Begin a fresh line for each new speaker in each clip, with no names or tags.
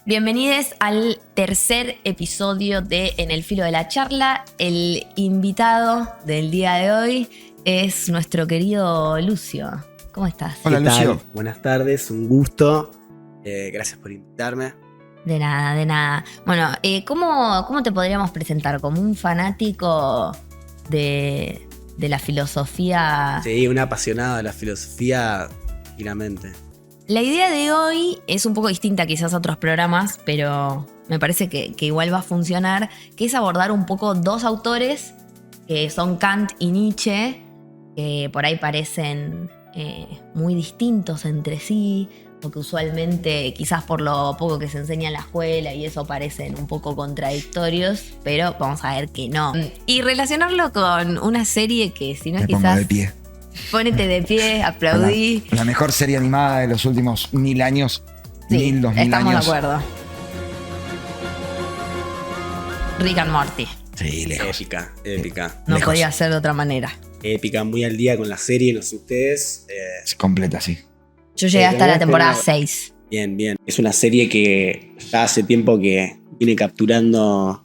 Bienvenidos al tercer episodio de En el filo de la charla. El invitado del día de hoy es nuestro querido Lucio. ¿Cómo estás?
Hola, Lucio.
Tal? Buenas tardes, un gusto. Gracias por invitarme.
De nada, de nada. Bueno, ¿cómo te podríamos presentar? ¿Como un fanático de la filosofía?
Sí, un apasionado de la filosofía, finalmente.
La idea de hoy es un poco distinta quizás a otros programas, pero me parece que igual va a funcionar, que es abordar un poco dos autores que son Kant y Nietzsche, que por ahí parecen muy distintos entre sí, o que usualmente quizás por lo poco que se enseña en la escuela y eso parecen un poco contradictorios, pero vamos a ver que no. Y relacionarlo con una serie que si no es
Me pongo
quizás...
de pie.
Ponete de pie, aplaudí.
La mejor serie animada de los últimos 1000 años.
Sí,
2000 años.
estamos de acuerdo. Rick and Morty.
Sí, lejos.
Épica.
No
Lejos.
podía ser de otra manera.
Épica, muy al día con la serie, no sé ustedes.
Es completa, sí.
Yo llegué hasta la
verdad
temporada
que
6.
Bien. Es una serie que ya hace tiempo que viene capturando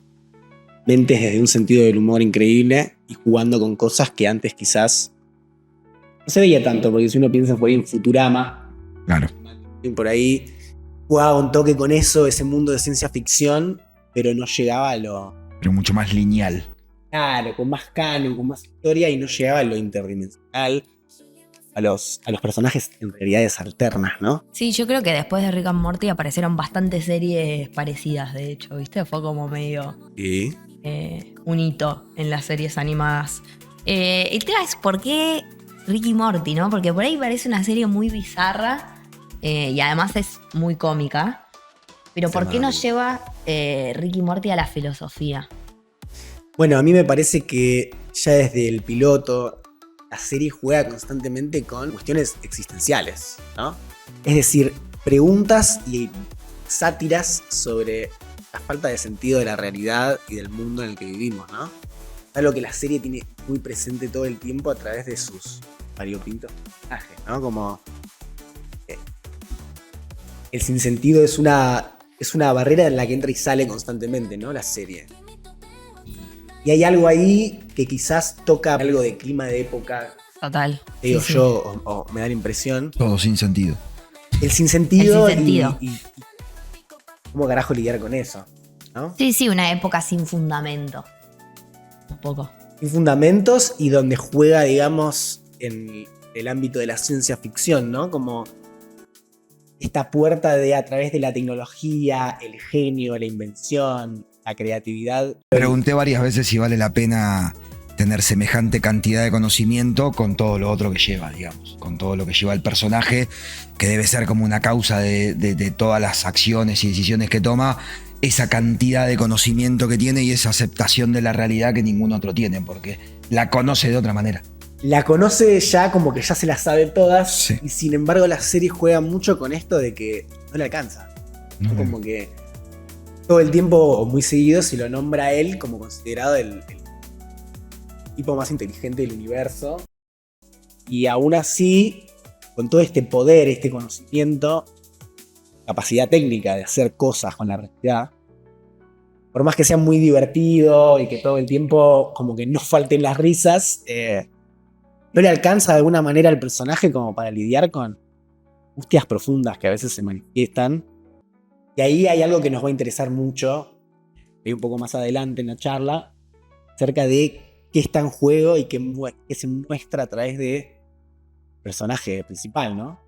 mentes desde un sentido del humor increíble y jugando con cosas que antes quizás no se veía tanto, porque si uno piensa por ahí en Futurama,
Claro.
por ahí jugaba un toque con eso, ese mundo de ciencia ficción, pero no llegaba a lo...
Pero mucho más lineal.
Claro, con más canon, con más historia y no llegaba a lo interdimensional, a los personajes en realidades alternas, ¿no?
Sí, yo creo que después de Rick and Morty aparecieron bastantes series parecidas, de hecho, ¿viste? Fue como medio
Sí.
un hito en las series animadas. El tema es por qué Rick y Morty, ¿no? Porque por ahí parece una serie muy bizarra y además es muy cómica. Pero ¿por qué nos lleva Rick y Morty a la filosofía?
Bueno, a mí me parece que ya desde el piloto la serie juega constantemente con cuestiones existenciales, ¿no? Es decir, preguntas y sátiras sobre la falta de sentido de la realidad y del mundo en el que vivimos, ¿no? Algo que la serie tiene muy presente todo el tiempo a través de sus variopintos personajes, ¿no? Como el sinsentido es una barrera en la que entra y sale constantemente, ¿no? La serie. Y hay algo ahí que quizás toca algo de clima de época,
Total.
digo
Sí, sí.
yo, o me da la impresión.
Todo sin sentido.
El sinsentido,
El sinsentido.
y cómo carajo lidiar con eso, ¿no?
Sí, una época sin fundamento. Un poco.
Sin fundamentos y donde juega, digamos, en el ámbito de la ciencia ficción, ¿no? Como esta puerta de a través de la tecnología, el genio, la invención, la creatividad.
Pregunté varias veces si vale la pena tener semejante cantidad de conocimiento con todo lo otro que lleva, digamos. Con todo lo que lleva el personaje, que debe ser como una causa de todas las acciones y decisiones que toma. Esa cantidad de conocimiento que tiene y esa aceptación de la realidad que ningún otro tiene, porque la conoce de otra manera.
La conoce ya como que ya se las sabe todas,
Sí.
y sin embargo la serie juega mucho con esto de que no le alcanza.
No,
Como que todo el tiempo, o muy seguido, se lo nombra a él como considerado el tipo más inteligente del universo. Y aún así, con todo este poder, este conocimiento, capacidad técnica de hacer cosas con la realidad, por más que sea muy divertido y que todo el tiempo como que no falten las risas, no le alcanza de alguna manera al personaje como para lidiar con angustias profundas que a veces se manifiestan. Y ahí hay algo que nos va a interesar mucho, un poco más adelante en la charla, acerca de qué está en juego y qué se muestra a través del personaje principal, ¿no?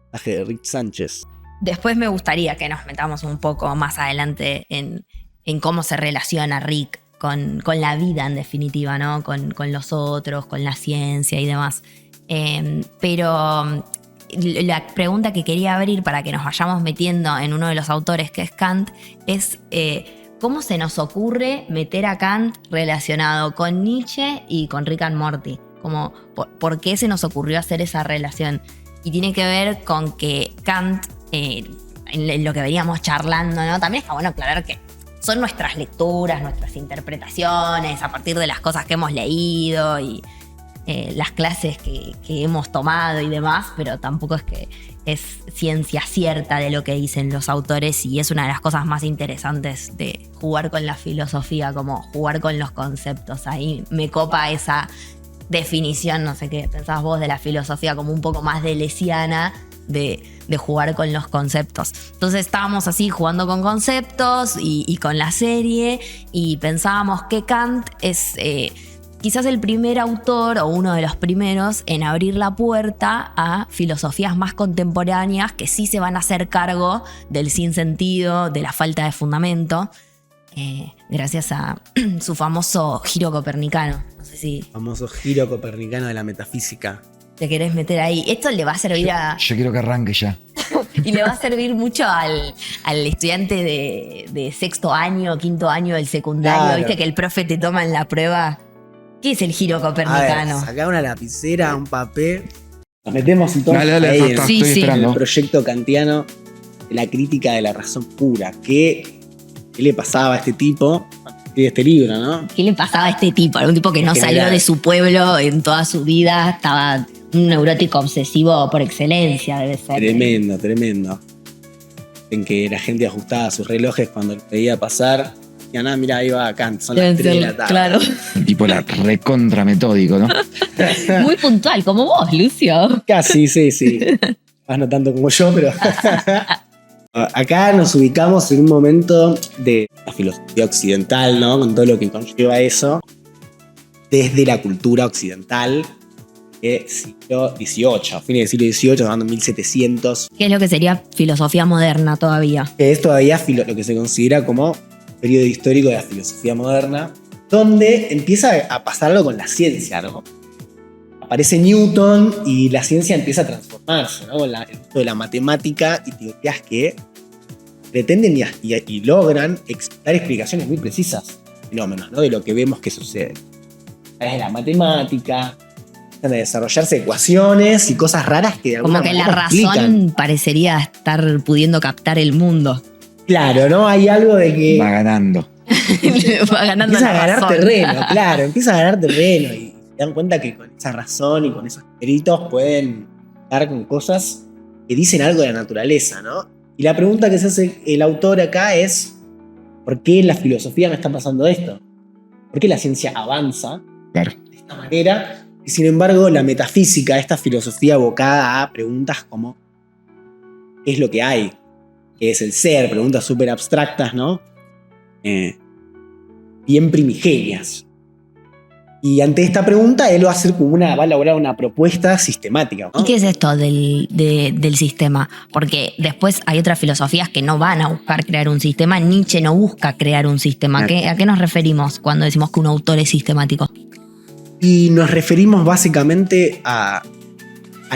El personaje de Rick Sánchez.
Después me gustaría que nos metamos un poco más adelante en cómo se relaciona Rick con la vida en definitiva, ¿no? Con los otros, con la ciencia y demás. Pero la pregunta que quería abrir para que nos vayamos metiendo en uno de los autores, que es Kant, es ¿cómo se nos ocurre meter a Kant relacionado con Nietzsche y con Rick and Morty? Como, ¿por qué se nos ocurrió hacer esa relación? Y tiene que ver con que Kant, en lo que veníamos charlando, ¿no? También está bueno aclarar que son nuestras lecturas, nuestras interpretaciones a partir de las cosas que hemos leído y las clases que hemos tomado y demás, pero tampoco es que es ciencia cierta de lo que dicen los autores, y es una de las cosas más interesantes de jugar con la filosofía, como jugar con los conceptos. Ahí me copa esa definición, no sé qué pensabas vos de la filosofía, como un poco más deleuziana, de jugar con los conceptos. Entonces estábamos así jugando con conceptos y con la serie, y pensábamos que Kant es quizás el primer autor o uno de los primeros en abrir la puerta a filosofías más contemporáneas que sí se van a hacer cargo del sinsentido, de la falta de fundamento, gracias a su famoso giro copernicano. No sé si
Famoso giro copernicano de la metafísica.
te querés meter ahí. Esto le va a servir
Yo quiero que arranque ya.
y le va a servir mucho al estudiante de sexto año, quinto año del secundario.
Claro.
Viste que el profe te toma en la prueba. ¿Qué es el giro
A ver,
copernicano?
sacá una lapicera, un papel. Nos metemos entonces
Dale,
ahí en,
Sí,
estoy
sí.
en el
esperando.
proyecto kantiano de la crítica de la razón pura. ¿Qué le pasaba a este tipo cuando escribe este libro, no?
¿Qué le pasaba a este tipo? Era un tipo que no
En
salió
general.
de su pueblo en toda su vida. Estaba un neurótico obsesivo por excelencia, debe ser.
Tremendo, tremendo. En que la gente ajustaba sus relojes cuando lo veía pasar. Y nada, mira, ahí va Kant, son
Deben
las 3 de
ser,
la tarde.
claro.
El tipo era recontra metódico, ¿no?
Muy puntual, como vos, Lucio.
Casi, sí. Más no tanto como yo, pero. Acá nos ubicamos en un momento de la filosofía occidental, ¿no? Con todo lo que conlleva eso. Desde la cultura occidental siglo XVIII, fines del siglo XVIII, hablando de 1700,
¿Qué es lo que sería filosofía moderna todavía?
que es todavía lo que se considera como periodo histórico de la filosofía moderna, donde empieza a pasar algo con la ciencia, ¿no? Aparece Newton y la ciencia empieza a transformarse, ¿no? Con el uso de la matemática y teorías que pretenden y logran dar explicaciones muy precisas de fenómenos, ¿no? De lo que vemos que sucede. A través de la matemática, empiezan a desarrollarse ecuaciones y cosas raras que de alguna
Como que la
manera
razón
explican.
parecería estar pudiendo captar el mundo.
Claro, ¿no? Hay algo de que
Va ganando.
Va ganando
empieza a
la
ganar
razón.
terreno, claro, empieza a ganar terreno y se dan cuenta que con esa razón y con esos peritos pueden dar con cosas que dicen algo de la naturaleza, ¿no? Y la pregunta que se hace el autor acá es, ¿por qué en la filosofía me está pasando esto? ¿Por qué la ciencia avanza
Claro.
de esta manera? Y sin embargo, la metafísica, esta filosofía abocada a preguntas como ¿qué es lo que hay? ¿Qué es el ser? Preguntas súper abstractas, ¿no? Bien primigenias. Y ante esta pregunta, él va a elaborar una propuesta sistemática, ¿no?
¿Y qué es esto del sistema? Porque después hay otras filosofías que no van a buscar crear un sistema. Nietzsche no busca crear un sistema. ¿A qué nos referimos cuando decimos que un autor es sistemático?
Y nos referimos básicamente a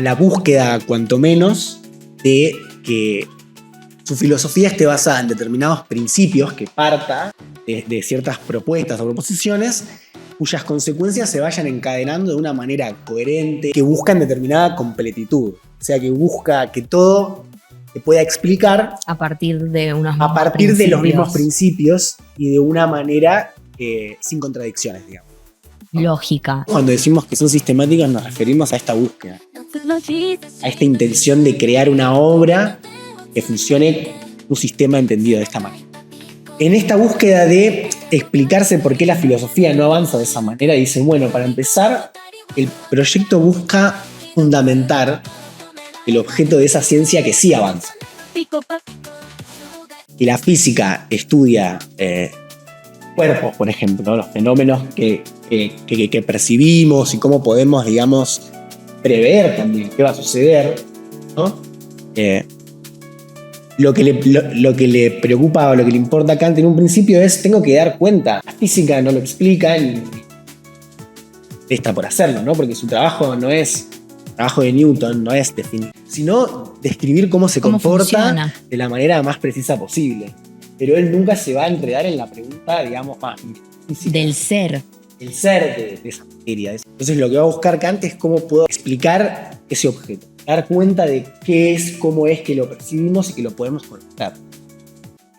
la búsqueda, cuanto menos, de que su filosofía esté basada en determinados principios, que parta de ciertas propuestas o proposiciones, cuyas consecuencias se vayan encadenando de una manera coherente, que buscan determinada completitud. O sea, que busca que todo se pueda explicar
A partir de unos
a partir de los mismos principios y de una manera sin contradicciones, digamos.
Lógica.
Cuando decimos que son sistemáticos nos referimos a esta búsqueda, a esta intención de crear una obra que funcione un sistema entendido de esta manera. En esta búsqueda de explicarse por qué la filosofía no avanza de esa manera, dicen, bueno, para empezar, el proyecto busca fundamentar el objeto de esa ciencia que sí avanza. Y la física estudia cuerpos, por ejemplo, ¿no? Los fenómenos que percibimos y cómo podemos, digamos, prever también qué va a suceder, ¿no? Lo que le preocupa o lo que le importa a Kant en un principio es, tengo que dar cuenta. La física no lo explica ni está por hacerlo, ¿no? Porque su trabajo no es, el trabajo de Newton no es definir, sino describir cómo se
¿Cómo
comporta
funciona?
de la manera más precisa posible. Pero él nunca se va a enredar en la pregunta, digamos, más física.
Del ser.
El ser de esa materia. Entonces lo que va a buscar Kant es cómo puedo explicar ese objeto, dar cuenta de qué es, cómo es que lo percibimos y que lo podemos conectar.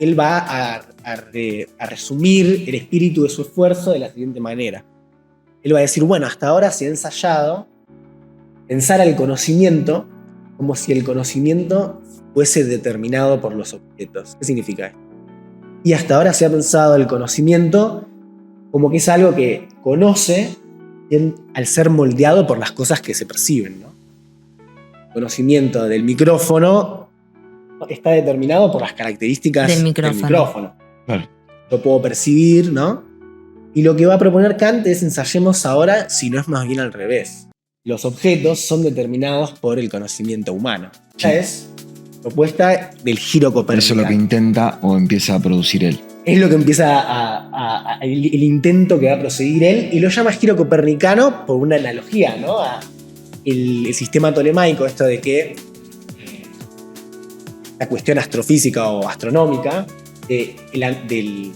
él va a resumir el espíritu de su esfuerzo de la siguiente manera. Él va a decir, bueno, hasta ahora se ha ensayado pensar al conocimiento como si el conocimiento fuese determinado por los objetos. ¿Qué significa esto? Y hasta ahora se ha pensado el conocimiento como que es algo que conoce al ser moldeado por las cosas que se perciben, ¿no? El conocimiento del micrófono está determinado por las características del micrófono.
Claro.
Lo puedo percibir, ¿no? Y lo que va a proponer Kant es ensayemos ahora si no es más bien al revés. Los objetos son determinados por el conocimiento humano. Ya es propuesta del giro copernicano.
Eso es lo que intenta o empieza a producir él.
Es lo que empieza el intento que va a proseguir él, y lo llama giro copernicano por una analogía, ¿no? El sistema tolemaico, esto de que la cuestión astrofísica o astronómica, el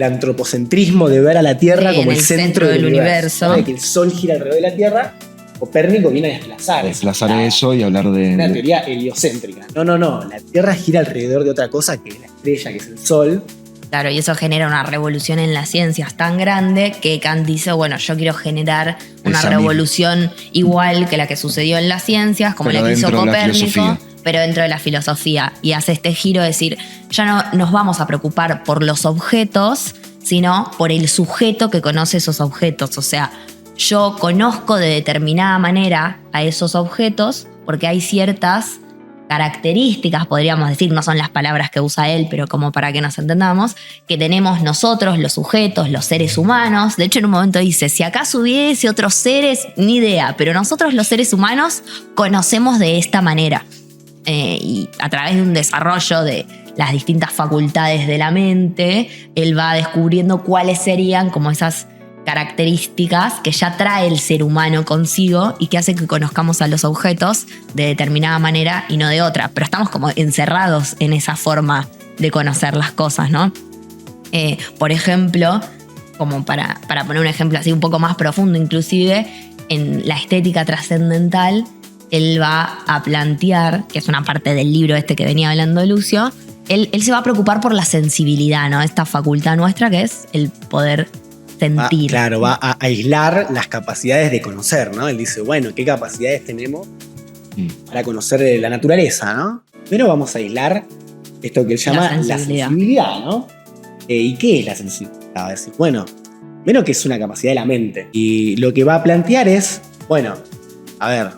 antropocentrismo de ver a la Tierra como el centro del universo. ¿Sabe? Que el Sol gira alrededor de la Tierra. Copérnico viene a desplazar
eso y hablar de...
Una teoría heliocéntrica. No. La Tierra gira alrededor de otra cosa que es la estrella, que es el Sol.
Claro, y eso genera una revolución en las ciencias tan grande que Kant dice, bueno, yo quiero generar una revolución igual que la que sucedió en las ciencias, como la que hizo Copérnico, pero dentro de la filosofía. Y hace este giro de decir, ya no nos vamos a preocupar por los objetos, sino por el sujeto que conoce esos objetos. O sea, yo conozco de determinada manera a esos objetos porque hay ciertas características, podríamos decir, no son las palabras que usa él, pero como para que nos entendamos, que tenemos nosotros, los sujetos, los seres humanos. De hecho, en un momento dice, si acaso hubiese otros seres, ni idea, pero nosotros los seres humanos conocemos de esta manera. Y a través de un desarrollo de las distintas facultades de la mente, él va descubriendo cuáles serían como esas características que ya trae el ser humano consigo y que hace que conozcamos a los objetos de determinada manera y no de otra. Pero estamos como encerrados en esa forma de conocer las cosas, ¿no? Por ejemplo, como para poner un ejemplo así un poco más profundo, inclusive, en la estética trascendental, él va a plantear, que es una parte del libro este que venía hablando Lucio, él se va a preocupar por la sensibilidad, ¿no? Esta facultad nuestra que es el poder sentir.
Claro, va a aislar las capacidades de conocer, ¿no? Él dice, bueno, ¿qué capacidades tenemos para conocer la naturaleza, ¿no? Primero vamos a aislar esto que él llama la sensibilidad, ¿no? ¿Y qué es la sensibilidad? Va a decir, bueno, menos que es una capacidad de la mente. Y lo que va a plantear es, bueno, a ver,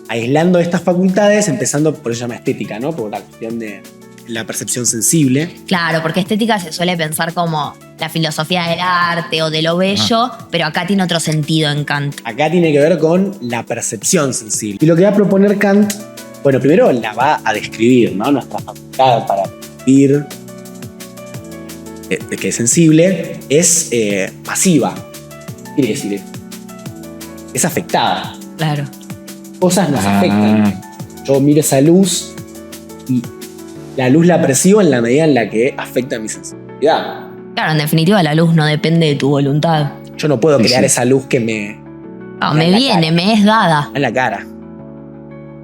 aislando estas facultades, empezando por eso se llama estética, ¿no? Por la cuestión de la percepción sensible.
Claro, porque estética se suele pensar como la filosofía del arte o de lo bello, pero acá tiene otro sentido en Kant.
Acá tiene que ver con la percepción sensible. Y lo que va a proponer Kant, bueno, primero la va a describir, ¿no? Nuestra facultad para percibir que es sensible es pasiva. ¿Qué quiere decir esto? Es afectada.
Claro.
Cosas nos afectan. Yo miro esa luz y la luz la percibo en la medida en la que afecta mi sensibilidad.
Claro, en definitiva la luz no depende de tu voluntad.
Yo no puedo crear esa luz que me
viene, me es dada.
En la cara.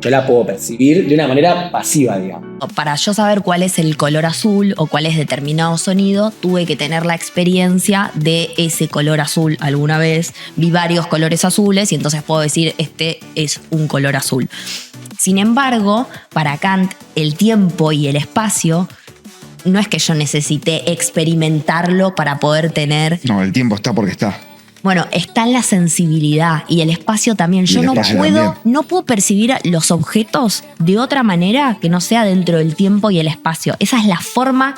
Yo la puedo percibir de una manera pasiva, digamos.
Para yo saber cuál es el color azul o cuál es determinado sonido, tuve que tener la experiencia de ese color azul alguna vez. Vi varios colores azules y entonces puedo decir, este es un color azul. Sin embargo, para Kant, el tiempo y el espacio no es que yo necesité experimentarlo para poder tener...
No, el tiempo está porque está.
Bueno, está en la sensibilidad y el espacio también. Yo no puedo percibir los objetos de otra manera que no sea dentro del tiempo y el espacio. Esa es la forma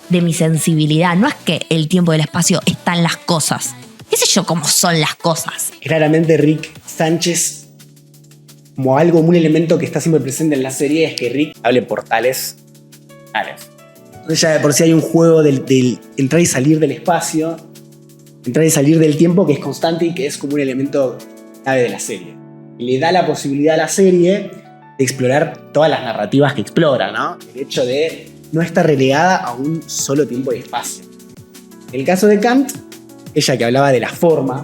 de mi sensibilidad. No es que el tiempo y el espacio están las cosas. ¿Qué sé yo cómo son las cosas?
Claramente Rick Sánchez, como algo, un elemento que está siempre presente en la serie, es que Rick hable portales. Entonces ya de por sí hay un juego del entrar y salir del espacio, entrar y salir del tiempo, que es constante y que es como un elemento clave de la serie. Y le da la posibilidad a la serie de explorar todas las narrativas que explora, ¿no? El hecho de no estar relegada a un solo tiempo y espacio. En el caso de Kant, ella que hablaba de la forma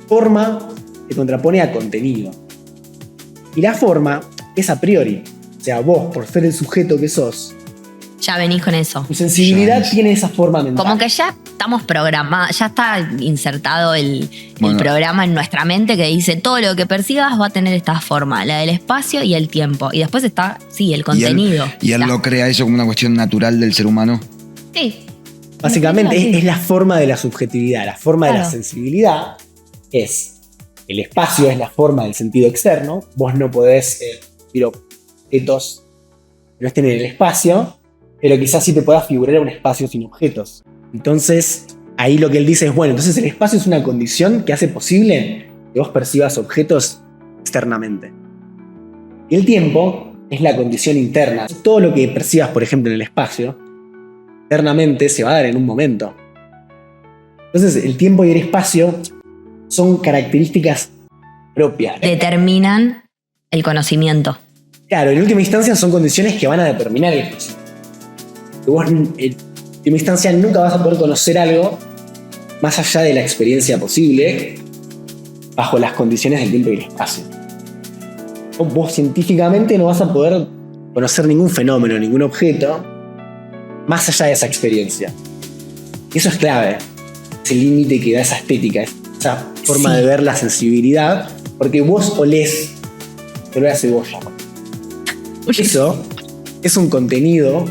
se contrapone a contenido. Y la forma es a priori. O sea, vos, por ser el sujeto que sos,
Ya venís con eso.
Tu sensibilidad tiene esa forma mental.
Como que ya estamos programados, ya está insertado el programa en nuestra mente que dice todo lo que percibas va a tener esta forma, la del espacio y el tiempo. Y después está, sí, el contenido.
Y él lo crea eso como una cuestión natural del ser humano.
Sí.
Básicamente es la forma de la subjetividad. La forma de la sensibilidad es el espacio, es la forma del sentido externo. Vos no podés objetos que no estén en el espacio, pero quizás sí te pueda figurar un espacio sin objetos. Entonces, ahí lo que él dice es, bueno, entonces el espacio es una condición que hace posible que vos percibas objetos externamente. Y el tiempo es la condición interna. Todo lo que percibas, por ejemplo, en el espacio, internamente se va a dar en un momento. Entonces, el tiempo y el espacio son características propias.
Determinan el conocimiento.
Claro, en última instancia son condiciones que van a determinar el conocimiento. Vos en última instancia nunca vas a poder conocer algo más allá de la experiencia posible bajo las condiciones del tiempo y el espacio. Vos científicamente no vas a poder conocer ningún fenómeno, ningún objeto más allá de esa experiencia. Y eso es clave. Es el límite que da esa estética, esa forma de ver la sensibilidad, porque vos olés olor a cebolla. Eso es un contenido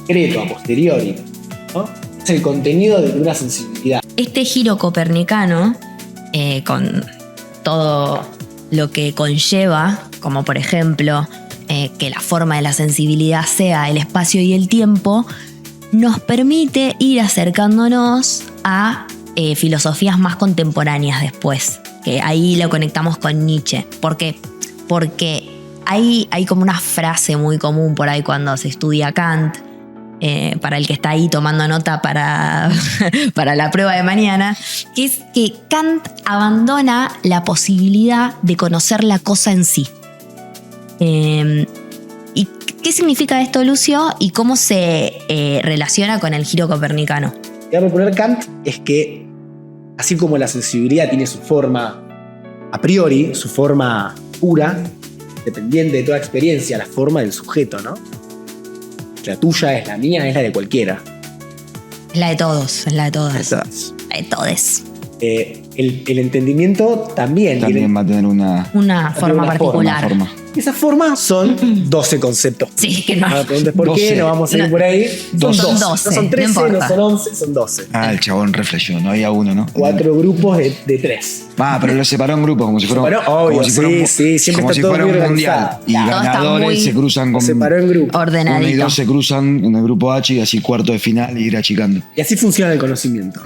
secreto a posteriori, ¿no? Es el contenido de una sensibilidad.
Este giro copernicano, con todo lo que conlleva, como por ejemplo que la forma de la sensibilidad sea el espacio y el tiempo, nos permite ir acercándonos a filosofías más contemporáneas después, que ahí lo conectamos con Nietzsche. ¿Por qué? Porque hay como una frase muy común por ahí cuando se estudia Kant, para el que está ahí tomando nota para la prueba de mañana, que es que Kant abandona la posibilidad de conocer la cosa en sí. ¿Y qué significa esto, Lucio? ¿Y cómo se relaciona con el giro copernicano?
Lo que va a proponer Kant es que, así como la sensibilidad tiene su forma a priori, su forma pura, dependiente de toda experiencia, la forma del sujeto, ¿no? La tuya, es la mía, es la de cualquiera.
Es la de todos, es la de todas. La de todes.
El entendimiento también
va a tener una
forma particular.
Esas formas son 12 conceptos.
Sí, que no.
No me preguntes por 12. Qué, no vamos a ir por ahí.
Son 12.
No son 13, no son 11, son 12.
El chabón reflexionó, no había uno, ¿no?
4 grupos de 3.
Pero lo separó en grupos, como si fuera
siempre está todo
un mundial. Y ganadores se cruzan con.
Separó en grupos.
Ordenadito.
1 y 2 se cruzan en el grupo H y así cuarto de final y ir achicando.
Y así funciona el conocimiento.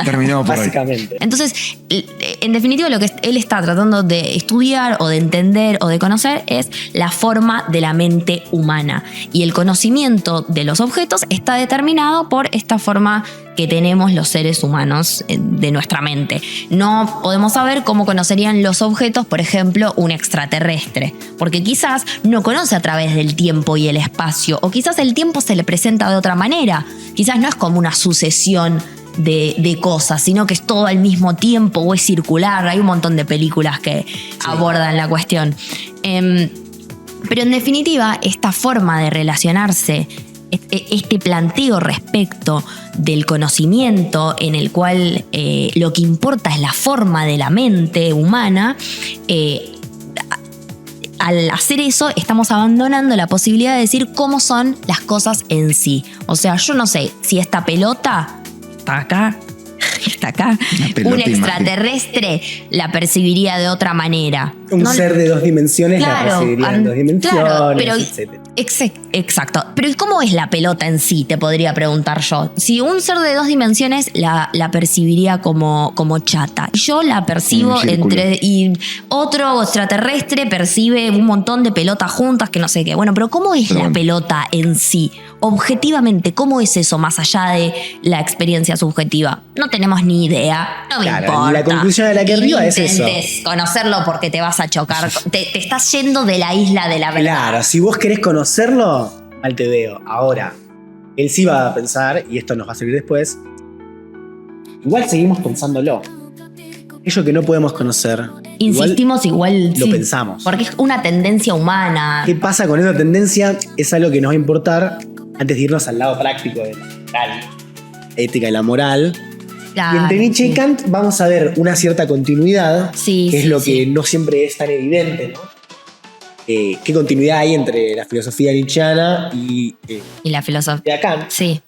Terminamos por
básicamente.
Hoy.
Entonces, en definitiva, lo que él está tratando de estudiar o de entender o de conocer es la forma de la mente humana. Y el conocimiento de los objetos está determinado por esta forma que tenemos los seres humanos de nuestra mente. No podemos saber cómo conocerían los objetos, por ejemplo, un extraterrestre, porque quizás no conoce a través del tiempo y el espacio, o quizás el tiempo se le presenta de otra manera. Quizás no es como una sucesión de cosas, sino que es todo al mismo tiempo o es circular. Hay un montón de películas que abordan la cuestión. Pero en definitiva, esta forma de relacionarse, este planteo respecto del conocimiento en el cual lo que importa es la forma de la mente humana, al hacer eso estamos abandonando la posibilidad de decir cómo son las cosas en sí. O sea, yo no sé si esta pelota está acá, está acá, un extraterrestre la percibiría de otra manera.
Un ser de 2 dimensiones la percibiría en 2 dimensiones, etc.
Exacto. Pero ¿cómo es la pelota en sí? Te podría preguntar yo. Si un ser de 2 dimensiones la percibiría como chata, yo la percibo y otro extraterrestre percibe un montón de pelotas juntas que no sé qué. Bueno, pero ¿cómo es la pelota en sí? Objetivamente, ¿cómo es eso más allá de la experiencia subjetiva? No tenemos ni idea, no me importa.
La conclusión de la que arriba es eso.
Conocerlo porque te vas a chocar, te estás yendo de la isla de la verdad.
Claro, si vos querés conocerlo, mal te veo. Ahora, él sí va a pensar, y esto nos va a servir después, igual seguimos pensándolo. Aquello que no podemos conocer,
insistimos igual
lo pensamos.
Porque es una tendencia humana.
¿Qué pasa con esa tendencia? Es algo que nos va a importar antes de irnos al lado práctico de la moral, ética y la moral.
Claro,
y entre Nietzsche y Kant vamos a ver una cierta continuidad,
Sí,
que es
sí,
lo
sí.
que no siempre es tan evidente, ¿no? ¿Qué continuidad hay entre la filosofía nietzscheana y
Y la filosofía.
Kant?
Sí,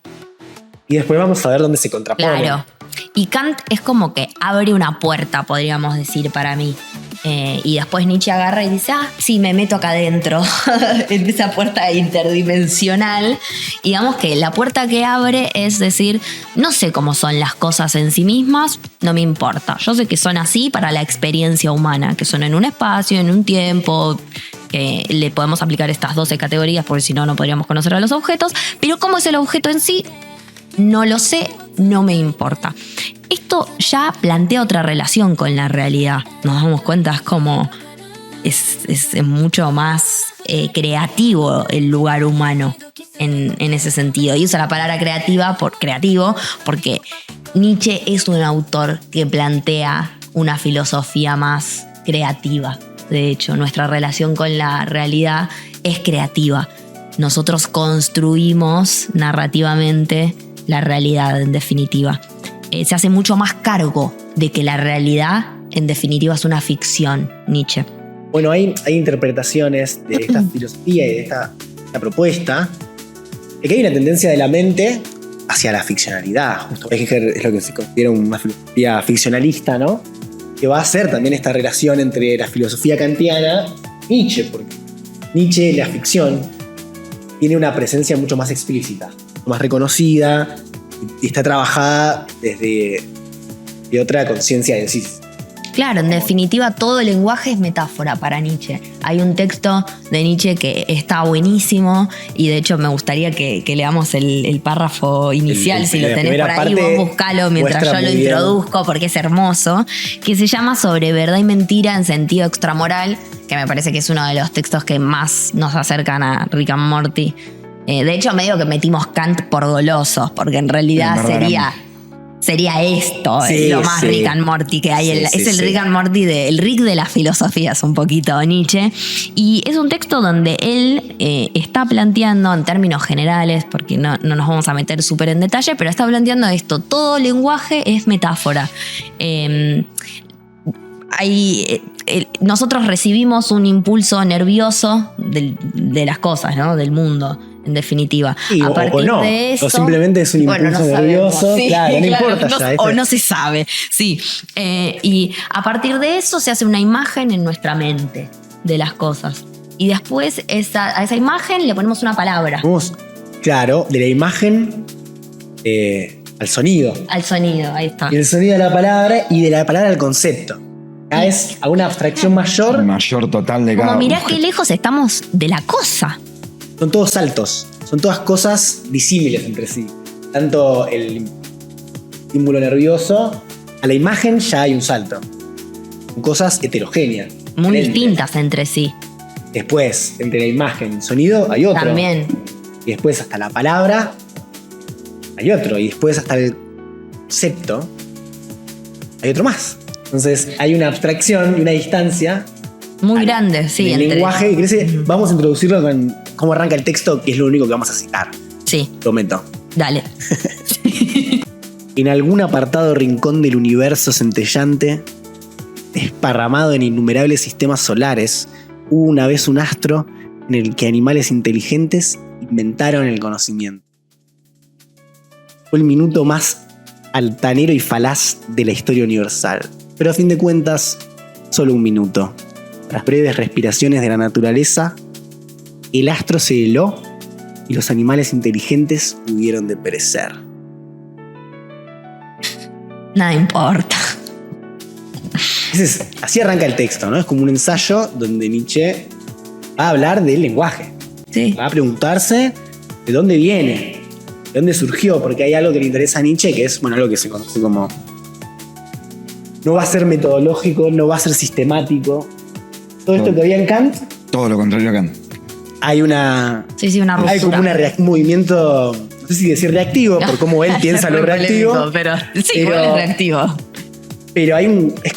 Y después vamos a ver dónde se contraponen.
claro. Y Kant es como que abre una puerta, podríamos decir, para mí. Y después Nietzsche agarra y dice, sí, me meto acá adentro, en esa puerta interdimensional. Y digamos que la puerta que abre es decir, no sé cómo son las cosas en sí mismas, no me importa. Yo sé que son así para la experiencia humana, que son en un espacio, en un tiempo, que le podemos aplicar estas 12 categorías, porque si no, no podríamos conocer a los objetos. Pero cómo es el objeto en sí, no lo sé, no me importa. Esto ya plantea otra relación con la realidad. Nos damos cuenta, es como es mucho más creativo el lugar humano en ese sentido. Y usa la palabra creativa por creativo porque Nietzsche es un autor que plantea una filosofía más creativa. De hecho, nuestra relación con la realidad es creativa. Nosotros construimos narrativamente la realidad, en definitiva. Se hace mucho más cargo de que la realidad, en definitiva, es una ficción, Nietzsche.
Bueno, hay interpretaciones de esta filosofía y de esta propuesta de que hay una tendencia de la mente hacia la ficcionalidad. Justo Heidegger es lo que se considera una filosofía ficcionalista, ¿no? Que va a hacer también esta relación entre la filosofía kantiana y Nietzsche, porque Nietzsche, la ficción, tiene una presencia mucho más explícita, más reconocida, y está trabajada desde de otra conciencia de sí.
Claro, en definitiva, todo el lenguaje es metáfora para Nietzsche. Hay un texto de Nietzsche que está buenísimo y de hecho me gustaría que leamos el párrafo inicial, si lo tenés por ahí, vos buscalo mientras yo lo introduzco porque es hermoso, que se llama Sobre verdad y mentira en sentido extramoral, que me parece que es uno de los textos que más nos acercan a Rick and Morty. De hecho, medio que metimos Kant por golosos, porque en realidad sería esto,
sí,
lo más Rick and Morty que hay. Es el Rick and Morty, el Rick de las filosofías, un poquito, Nietzsche. Y es un texto donde él está planteando, en términos generales, porque no nos vamos a meter súper en detalle, pero está planteando esto: todo lenguaje es metáfora. Nosotros recibimos un impulso nervioso de las cosas, ¿no? Del mundo, en definitiva.
Sí,
a partir
no,
de eso,
o simplemente es un impulso nervioso,
sí,
claro, no importa ya.
O no se sabe, sí. Y a partir de eso se hace una imagen en nuestra mente de las cosas. Y después a esa imagen le ponemos una palabra.
Vamos, claro, de la imagen al sonido.
Al sonido, ahí está.
Y el sonido a la palabra y de la palabra al concepto. Acá es a una abstracción mayor.
Mayor total de cada
Como mirá
objeto.
qué lejos estamos de la cosa.
Son todos saltos, son todas cosas disímiles entre sí. Tanto el estímulo nervioso, a la imagen ya hay un salto. Son cosas heterogéneas.
Muy
diferentes.
distintas entre sí.
Después, entre la imagen y el sonido hay otro.
También.
Y después hasta la palabra hay otro. Y después hasta el concepto hay otro más. Entonces hay una abstracción y una distancia
Muy grande, sí.
en el lenguaje. Y vamos a introducirlo con cómo arranca el texto, que es lo único que vamos a citar.
Sí,
Prometo.
dale.
En algún apartado rincón del universo centellante, desparramado en innumerables sistemas solares, hubo una vez un astro en el que animales inteligentes inventaron el conocimiento. Fue el minuto más altanero y falaz de la historia universal, pero a fin de cuentas, solo un minuto. Tras breves respiraciones de la naturaleza, el astro se heló y los animales inteligentes hubieron de perecer.
Nada importa.
Así arranca el texto, ¿no? Es como un ensayo donde Nietzsche va a hablar del lenguaje.
Sí.
Va a preguntarse de dónde viene, de dónde surgió, porque hay algo que le interesa a Nietzsche, que es, bueno, algo que se conoce como... No va a ser metodológico, no va a ser sistemático. Todo esto que había en Kant,
Todo lo contrario a Kant.
hay una...
Sí, una ruptura.
Hay como un movimiento, no sé si decir reactivo, por cómo él piensa lo
Muy
reactivo.
polémico, pero sí,
pero-
igual es reactivo.
Pero es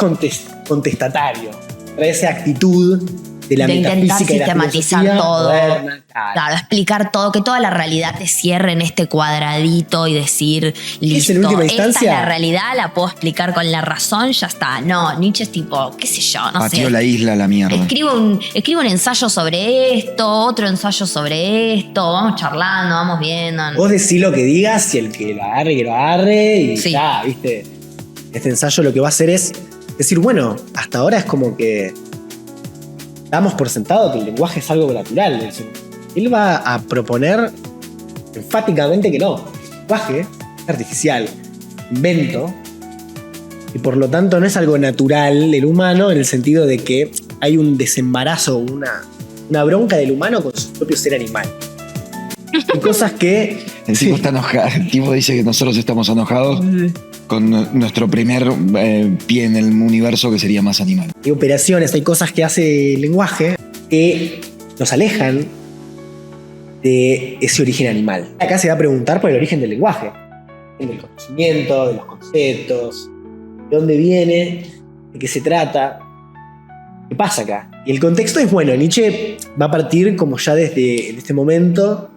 contestatario. Trae esa actitud de la
de intentar
metafísica y la
sistematizar
filosofía
todo.
moderna,
Claro, explicar todo, que toda la realidad te cierre en este cuadradito y decir, listo,
en última
esta es
instancia?
la realidad, la puedo explicar con la razón, ya está. No, Nietzsche es tipo, qué sé yo, no
Pateó
sé.
la isla a la mierda.
Escribo un ensayo sobre esto, otro ensayo sobre esto, vamos charlando, vamos viendo.
Vos decís lo que digas y el que lo agarre, que lo agarre y
Sí.
ya, ¿viste? Este ensayo lo que va a hacer es decir, bueno, hasta ahora es como que damos por sentado que el lenguaje es algo natural. Es decir, él va a proponer enfáticamente que no. El lenguaje es artificial, invento, y por lo tanto no es algo natural del humano en el sentido de que hay un desembarazo, una bronca del humano con su propio ser animal. Hay cosas que...
El tipo está enojado. El tipo dice que nosotros estamos enojados con nuestro primer pie en el universo, que sería más animal.
Hay operaciones, hay cosas que hace el lenguaje que nos alejan de ese origen animal. Acá se va a preguntar por el origen del lenguaje, del conocimiento, de los conceptos, de dónde viene, de qué se trata, qué pasa acá. Y el contexto es bueno. Nietzsche va a partir como ya desde en este momento,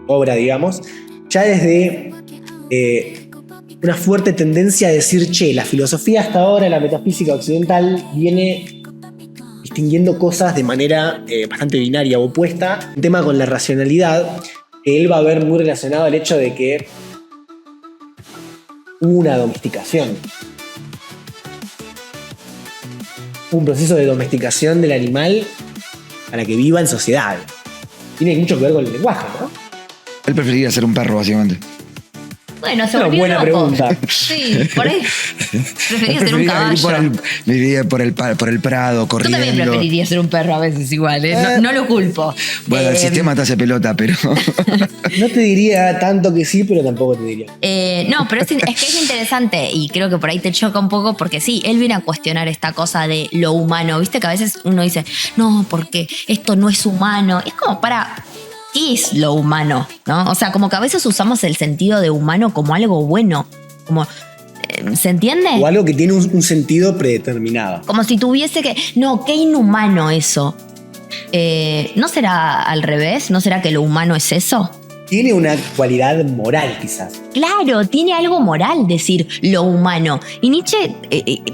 obra digamos, ya desde una fuerte tendencia a decir, che, la filosofía hasta ahora, la metafísica occidental, viene distinguiendo cosas de manera bastante binaria o opuesta. Un tema con la racionalidad, que él va a ver muy relacionado al hecho de que hubo una domesticación. Un proceso de domesticación del animal para que viva en sociedad. Tiene mucho que ver con el lenguaje, ¿no?
Él preferiría ser un perro, básicamente.
Bueno, se
Una
volvió
buena
loco.
pregunta.
Sí, por ahí. Prefería ser un caballo.
Viviría por el prado,
Tú
corriendo.
también preferirías ser un perro a veces igual, ¿eh? No lo culpo.
Bueno, el sistema te hace pelota, pero...
No te diría tanto que sí, pero tampoco te diría.
No, pero es que es interesante y creo que por ahí te choca un poco porque sí, él viene a cuestionar esta cosa de lo humano. Viste que a veces uno dice, no, porque esto no es humano. Es como para... ¿Qué es lo humano? ¿No? O sea, como que a veces usamos el sentido de humano como algo bueno. Como, ¿se entiende?
O algo que tiene un sentido predeterminado.
Como si tuviese que... No, qué inhumano eso. ¿No será al revés? ¿No será que lo humano es eso?
Tiene una cualidad moral, quizás.
Claro, tiene algo moral decir lo humano. Y Nietzsche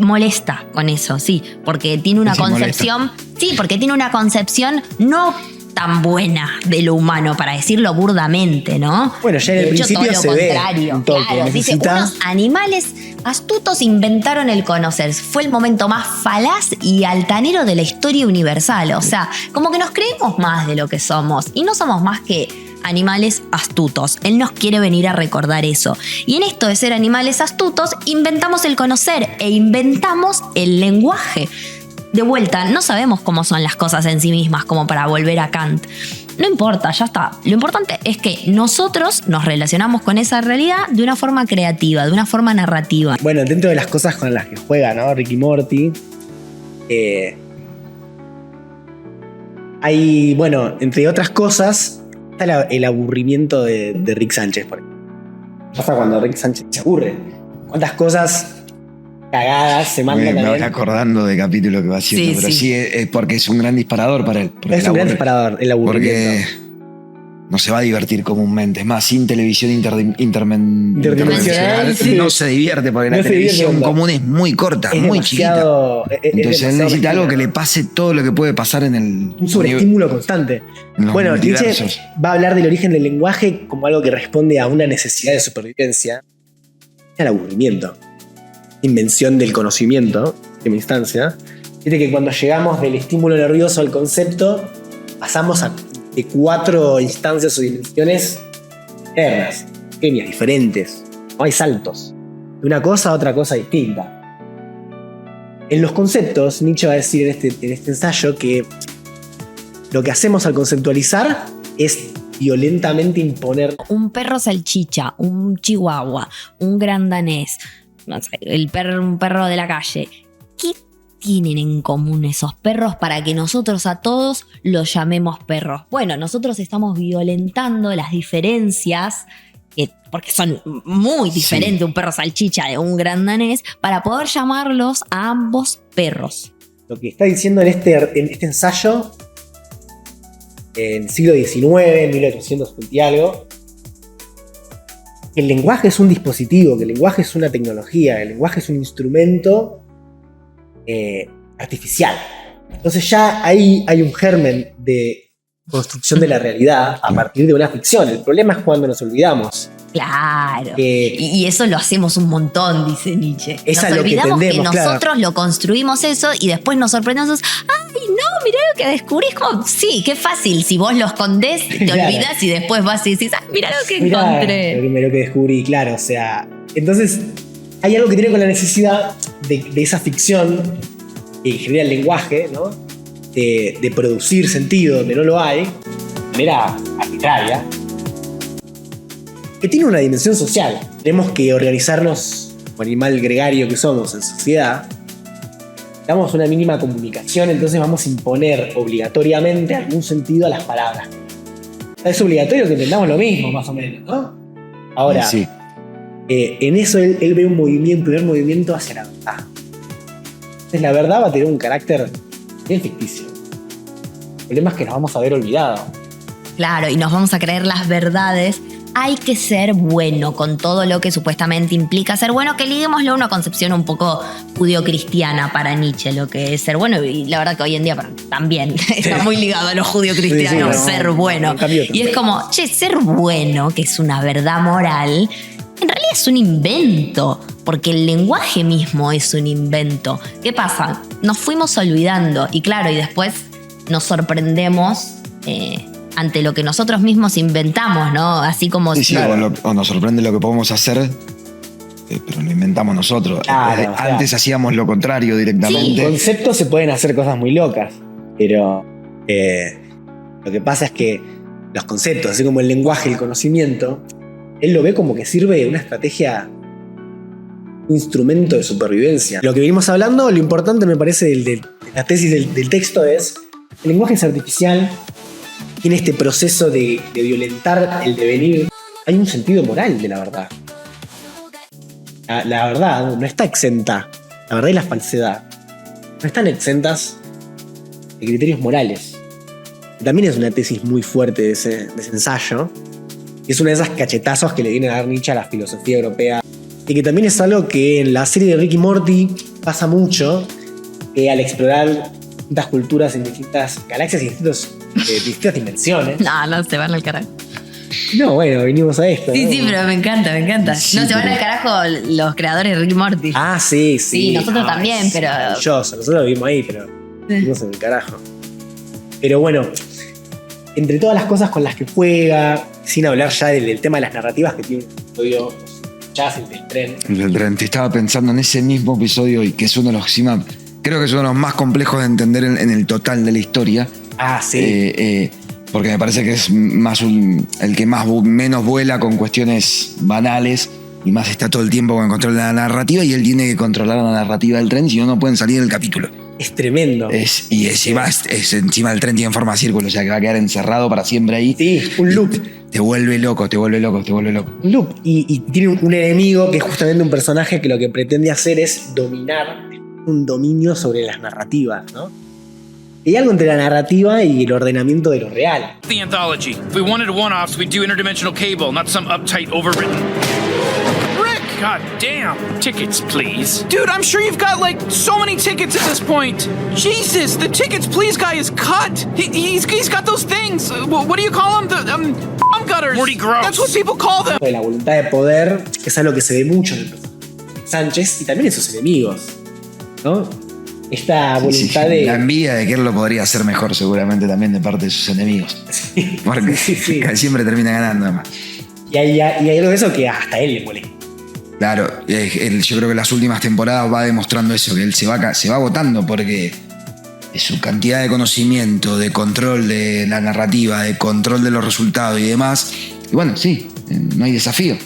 molesta con eso, sí, porque tiene una
Sí,
concepción... Sí, porque tiene una concepción no tan buena de lo humano, para decirlo burdamente, ¿no?
Bueno, ya en el
De hecho,
principio
todo
se
lo
ve
contrario.
un toque,
Claro, dice,
necesita-
unos animales astutos inventaron el conocer. Fue el momento más falaz y altanero de la historia universal. O sea, como que nos creemos más de lo que somos y no somos más que animales astutos. Él nos quiere venir a recordar eso. Y en esto de ser animales astutos, inventamos el conocer e inventamos el lenguaje. De vuelta, no sabemos cómo son las cosas en sí mismas, como para volver a Kant. No importa, ya está. Lo importante es que nosotros nos relacionamos con esa realidad de una forma creativa, de una forma narrativa.
Bueno, dentro de las cosas con las que juega, ¿no? Ricky Morty. Hay, bueno, entre otras cosas, está el aburrimiento de Rick Sánchez, por ejemplo. ¿Qué pasa cuando Rick Sánchez se aburre? ¿Cuántas cosas cagadas se mandan
Me voy
también?
acordando de capítulo que va haciendo,
Sí,
pero
sí.
sí es porque es un gran disparador para él. Porque
Es
la
un gran
aburre.
disparador, el aburrimiento.
Porque no se va a divertir comúnmente. Es más, sin televisión
Interdimensional, sí.
no se divierte porque
No
la
se divierte
televisión
tanto.
común es muy corta,
Es
muy chiquita.
demasiado. Es
Entonces él
demasiado
necesita algo que
restringido.
le pase todo lo que puede pasar en el
Un sobreestímulo constante.
en los
Bueno, Nietzsche
multiversos.
va a hablar del origen del lenguaje como algo que responde a una necesidad de supervivencia, al aburrimiento, invención del conocimiento, en última instancia. Viste que cuando llegamos del estímulo nervioso al concepto, pasamos de 4 instancias o dimensiones eternas, pequeñas, diferentes. No hay saltos de una cosa a otra cosa distinta. En los conceptos, Nietzsche va a decir en este ensayo que lo que hacemos al conceptualizar es violentamente imponer.
Un perro salchicha, un chihuahua, un gran danés, no sé, un perro de la calle. ¿Qué tienen en común esos perros para que nosotros a todos los llamemos perros? Bueno, nosotros estamos violentando las diferencias, porque son muy diferentes un perro salchicha de un gran danés, para poder llamarlos a ambos perros.
lo que está diciendo en este ensayo, en el siglo XIX, 1820 y algo, que el lenguaje es un dispositivo, que el lenguaje es una tecnología, el lenguaje es un instrumento artificial. Entonces ya ahí hay un germen de construcción de la realidad a partir de una ficción. El problema es cuando nos olvidamos.
Claro. Y eso lo hacemos un montón, dice Nietzsche.
Es
Nos
a lo que
olvidamos que
tendemos,
nosotros
claro.
lo construimos eso y después nos sorprendemos. ¡Ay, no! Mirá lo que descubrís. Como, sí, qué fácil. Si vos lo escondés, te
Claro.
olvidás y después vas y decís, ¡ay, mirá lo que
Mirá,
encontré!
lo que descubrí, claro. O sea, entonces hay algo que tiene con la necesidad de esa ficción que genera el lenguaje, ¿no? De producir sentido donde no lo hay, de manera arbitraria, que tiene una dimensión social. Tenemos que organizarnos como animal gregario que somos en sociedad. Damos una mínima comunicación, entonces vamos a imponer obligatoriamente algún sentido a las palabras. Es obligatorio que entendamos lo mismo, más o menos, ¿no? Ahora,
Sí.
en eso él ve un primer movimiento hacia la verdad. Entonces la verdad va a tener un carácter bien ficticio. El problema es que nos vamos a ver olvidado.
Claro, y nos vamos a creer las verdades. Hay que ser bueno con todo lo que supuestamente implica ser bueno, que liguémoslo a una concepción un poco judío-cristiana para Nietzsche, lo que es ser bueno, y la verdad que hoy en día también está muy ligado a lo judío-cristiano,
Sí, sí, no,
ser bueno.
no cambió
Y es
tanto.
como, che, ser bueno, que es una verdad moral, en realidad es un invento, porque el lenguaje mismo es un invento. ¿Qué pasa? Nos fuimos olvidando, y claro, y después nos sorprendemos ante lo que nosotros mismos inventamos, ¿no? Así como...
Sí,
Claro.
o nos sorprende lo que podemos hacer, pero lo inventamos nosotros.
Claro,
Antes hacíamos lo contrario
Con
directamente.
conceptos se pueden hacer cosas muy locas, pero lo que pasa es que los conceptos, así como el lenguaje, el conocimiento, él lo ve como que sirve de una estrategia, un instrumento de supervivencia. Lo que venimos hablando, lo importante me parece de la tesis del texto es, el lenguaje es artificial, tiene este proceso de violentar el devenir. Hay un sentido moral de la verdad. La verdad no está exenta. La verdad y la falsedad no están exentas de criterios morales. También es una tesis muy fuerte de ese ensayo. Es una de esas cachetazos que le viene a dar Nietzsche a la filosofía europea. Y que también es algo que en la serie de Rick y Morty pasa mucho, que al explorar distintas culturas en distintas galaxias y distintas dimensiones.
No, se van al carajo.
No, bueno, vinimos a esto.
Sí,
¿no?
sí, pero me encanta.
Sí,
No, se van
pero-
al carajo los creadores de Rick y Morty.
Ah, sí, sí.
Sí, nosotros
No,
también,
es
pero-
maravilloso. Nosotros lo vimos ahí, pero vimos en el carajo. Pero bueno, entre todas las cosas con las que juega, sin hablar ya del tema de las narrativas que tiene un episodio, ya el del tren.
El del tren. Te estaba pensando en ese mismo episodio y que es uno de los encima, creo que es uno de los más complejos de entender en el total de la historia.
Ah, sí.
Porque me parece que es más el que menos vuela con cuestiones banales y más está todo el tiempo con el control de la narrativa y él tiene que controlar la narrativa del tren, si no, no pueden salir del capítulo.
Es tremendo.
Y encima, encima del tren tiene forma de círculo, o sea que va a quedar encerrado para siempre ahí.
Sí, un loop.
Te vuelve loco, te vuelve loco, te vuelve loco.
Un loop. Y tiene un enemigo que es justamente un personaje que lo que pretende hacer es dominar, un dominio sobre las narrativas, ¿no? Y hay algo entre la narrativa y el ordenamiento de lo real.
The anthology. If we wanted one-offs, we'd do interdimensional cable, not some uptight, overwritten. Rick! God damn. Tickets, please. Dude, I'm sure you've got, like, so many tickets at this point. Jesus, the tickets, please guy is cut. He's got those things. What do you call them? The, bomb gutters. Morty gross. That's what people call them.
De la voluntad de poder, que es algo que se ve mucho en el personaje de Sánchez y también en sus enemigos, ¿no? Esta voluntad
Sí,
de...
la envidia de que él lo podría hacer mejor seguramente también de parte de sus enemigos. Porque
Sí.
siempre termina ganando además.
Y hay algo de eso que hasta él le molesta.
Claro, yo creo que las últimas temporadas va demostrando eso, que él se va agotando porque su cantidad de conocimiento, de control de la narrativa, de control de los resultados y demás. Y bueno, sí, no hay desafío.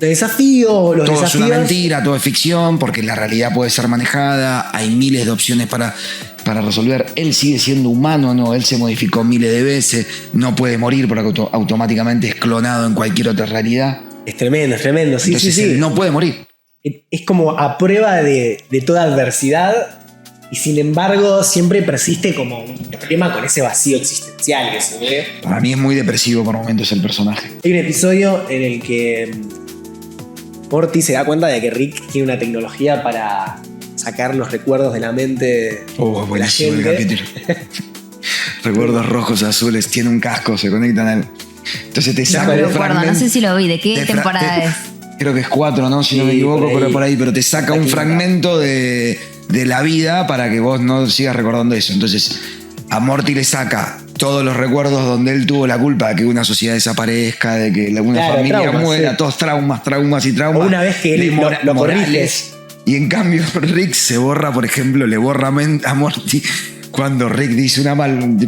Los desafíos, los
Todo es
desafíos...
una mentira, todo es ficción, porque la realidad puede ser manejada, hay miles de opciones para resolver. Él sigue siendo humano, ¿no? Él se modificó miles de veces, no puede morir porque automáticamente es clonado en cualquier otra realidad.
Es tremendo, sí,
Entonces
sí.
él no puede morir.
Es como a prueba de toda adversidad, Y sin embargo, siempre persiste como un problema con ese vacío existencial que se ve.
Para mí es muy depresivo por momentos el personaje.
Hay un episodio en el que Morty se da cuenta de que Rick tiene una tecnología para sacar los recuerdos de la mente de la
Buenísimo el
gente.
capítulo. Recuerdos rojos, azules, tiene un casco, se conectan al... Entonces te
No
saca
me
un
acuerdo, no
fragmento.
sé si lo vi. ¿De qué temporada es?
Creo que es 4, ¿no? Si no
Sí,
me equivoco,
por ahí.
por ahí. Pero te saca un fragmento de la vida para que vos no sigas recordando eso. Entonces, a Morty le saca todos los recuerdos donde él tuvo la culpa de que una sociedad desaparezca, de que una
Claro,
familia
traumas,
muera,
sí.
todos traumas y traumas.
O una vez que él lo corriges.
Y en cambio, Rick se borra, por ejemplo, le borra a Morty cuando Rick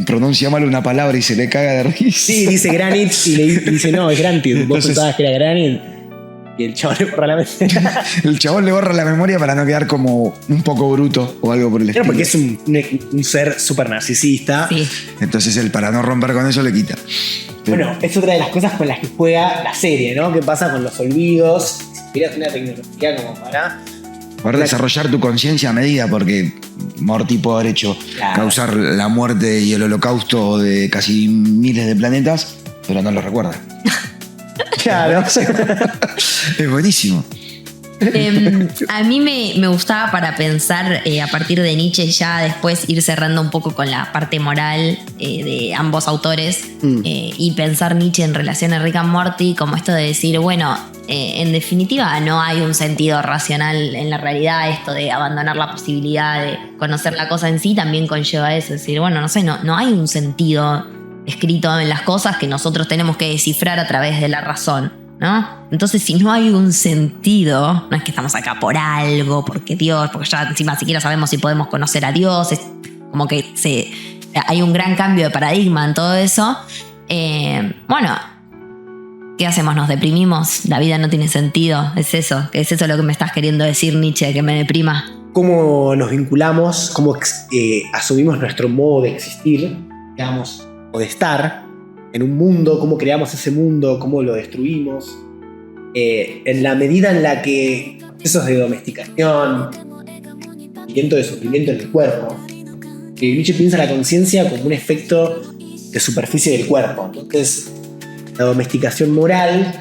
pronuncia mal una palabra y se le caga de risa.
Sí, dice Granite y le dice, no, es Granite. Vos
Entonces-
pensabas que era Granite. Y el chaval le borra la mente.
El chabón le borra la memoria para no quedar como un poco bruto o algo por el
Claro,
estilo.
porque es un ser súper narcisista.
Sí.
Entonces él, para no romper con eso, le quita.
Bueno, es otra de las cosas con las que juega la serie, ¿no? ¿Qué pasa con los olvidos? Si tuvieras una tecnología como para...
Poder desarrollar tu conciencia a medida, porque Morty puede haber hecho
Claro.
causar la muerte y el holocausto de casi miles de planetas, pero no lo recuerda.
Claro.
Es buenísimo.
A mí me gustaba para pensar a partir de Nietzsche y ya después ir cerrando un poco con la parte moral de ambos autores y pensar Nietzsche en relación a Rick and Morty como esto de decir, bueno, en definitiva no hay un sentido racional en la realidad, esto de abandonar la posibilidad de conocer la cosa en sí también conlleva eso, es decir, bueno, no sé, no hay un sentido escrito en las cosas que nosotros tenemos que descifrar a través de la razón, ¿no? Entonces, si no hay un sentido, no es que estamos acá por algo, porque Dios, porque ya encima siquiera sabemos si podemos conocer a Dios, es como que hay un gran cambio de paradigma en todo eso. Bueno, ¿qué hacemos? ¿Nos deprimimos? La vida no tiene sentido. ¿Es eso lo que me estás queriendo decir, Nietzsche, que me deprima?
Cómo nos vinculamos, cómo asumimos nuestro modo de existir, digamos, o de estar en un mundo, cómo creamos ese mundo, cómo lo destruimos, en la medida en la que procesos de domesticación, de sufrimiento en el cuerpo, Nietzsche piensa la conciencia como un efecto de superficie del cuerpo. Entonces, la domesticación moral,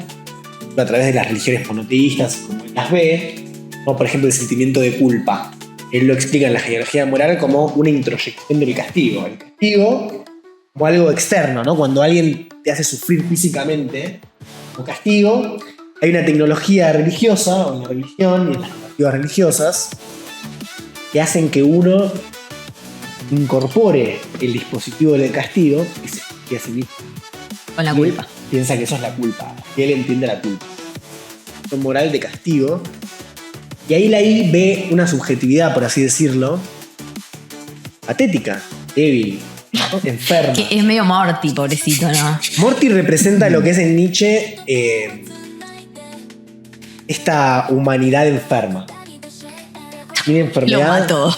a través de las religiones monoteístas, como él las ve, como por ejemplo el sentimiento de culpa. Él lo explica en la genealogía moral como una introyección del castigo. El castigo como algo externo, ¿no? Cuando alguien te hace sufrir físicamente como castigo, hay una tecnología religiosa, o en la religión y en las narrativas religiosas, que hacen que uno incorpore el dispositivo del castigo y se castigue a sí mismo.
Con la
Y
culpa.
él piensa que eso es la culpa, que él entiende la culpa. Una moral de castigo. Y ahí ve una subjetividad, por así decirlo, patética, débil, ¿no? Enferma.
Que es medio Morty, pobrecito, ¿no?
Morty representa lo que es en Nietzsche esta humanidad enferma. Tiene
Lo
enfermedad.
mató.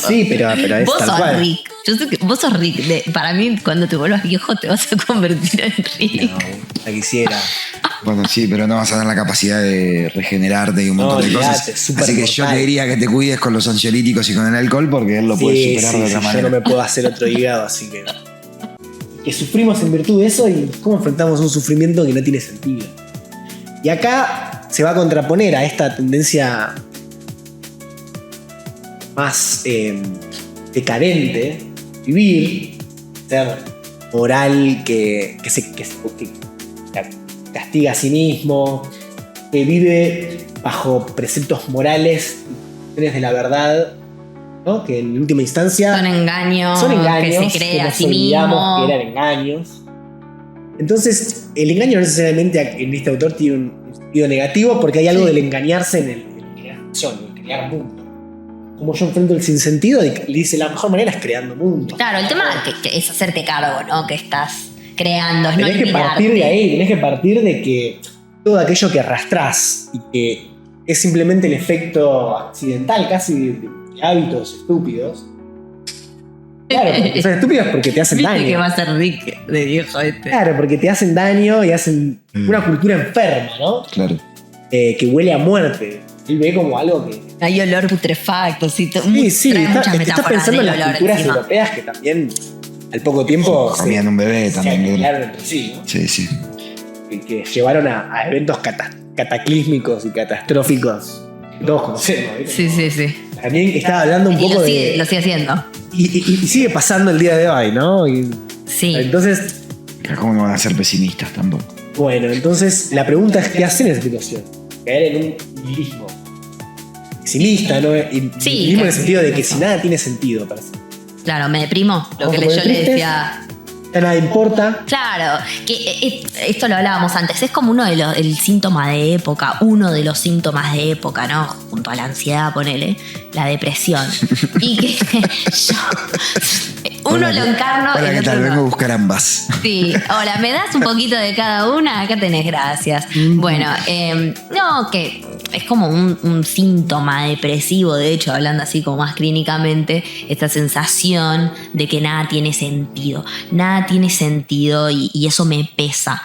Sí, pero es
Vos
tal
sos
cual.
Rick. Yo sé que vos sos Rick. Para mí, cuando te vuelvas viejo, te vas a convertir en Rick.
No, la quisiera.
Bueno, sí, pero no vas a tener la capacidad de regenerarte y un montón de
olvidate,
cosas.
súper
Así que yo
mortal.
te diría que te cuides con los ansiolíticos y con el alcohol porque él lo puede
Sí,
superar
sí,
de
sí,
otra
yo
manera.
no me puedo hacer otro hígado, así que. Que sufrimos en virtud de eso y cómo enfrentamos un sufrimiento que no tiene sentido. Y acá se va a contraponer a esta tendencia más decadente, vivir, ser moral que castiga a sí mismo, que vive bajo preceptos morales y de la verdad, ¿no? Que en última instancia
Son engaños, que se cree
que
a
nos
sí
olvidamos
mismo.
que eran engaños. Entonces, el engaño no necesariamente en este autor tiene un sentido negativo porque hay algo del engañarse en el crear ficción, en el crear mundo. Como yo enfrento el sinsentido, le dice la mejor manera es creando mundos.
Claro, el tema que es hacerte cargo, ¿no? Que estás creando, es no
Tenés que
olvidarte.
partir de ahí, tenés que partir de que todo aquello que arrastrás y que es simplemente el efecto accidental casi de hábitos estúpidos. Claro, porque son estúpidos porque te hacen
¿Viste
daño.
que va a ser Rick de viejo este?
Claro, porque te hacen daño y hacen una cultura enferma, ¿no?
Claro.
Que huele a muerte. Él ve como algo que...
Hay olor putrefacto, sí,
Sí,
trae muchas
está
metáforas
pensando en
del
las
olor
culturas
encima.
europeas que también al poco tiempo
Comían un bebé
se
también.
aniquilaron entre sí, ¿no?
Sí, sí.
Que llevaron a eventos cataclísmicos y catastróficos que todos conocemos. ¿viste?
Sí.
También estaba hablando un
Y
poco
lo
de...
sigue haciendo.
Y sigue pasando el día de hoy, ¿no?
Sí.
Entonces,
¿Cómo no van a ser pesimistas tampoco?
bueno, entonces la pregunta es ¿qué hacer en esa situación? Caer en un nihilismo pesimista, ¿no? Y
Sí,
nihilismo en el
que-
sentido de que si nada tiene sentido para sí.
Claro, me deprimo. Lo
Vamos
que
a poner
yo le
tristes.
decía.
Ya nada importa.
Claro, que esto lo hablábamos antes, es como el síntoma de época, uno de los síntomas de época, ¿no? Junto a la ansiedad, ponele, la depresión. Y que uno lo encarno.
Hola,
el
¿qué
otro
tal?
no.
Vengo a buscar ambas.
Sí, hola, ¿me das un poquito de cada una? Acá tenés, gracias. Bueno, no, que es como un síntoma depresivo, de hecho, hablando así como más clínicamente, esta sensación de que nada tiene sentido. Nada tiene sentido y eso me pesa.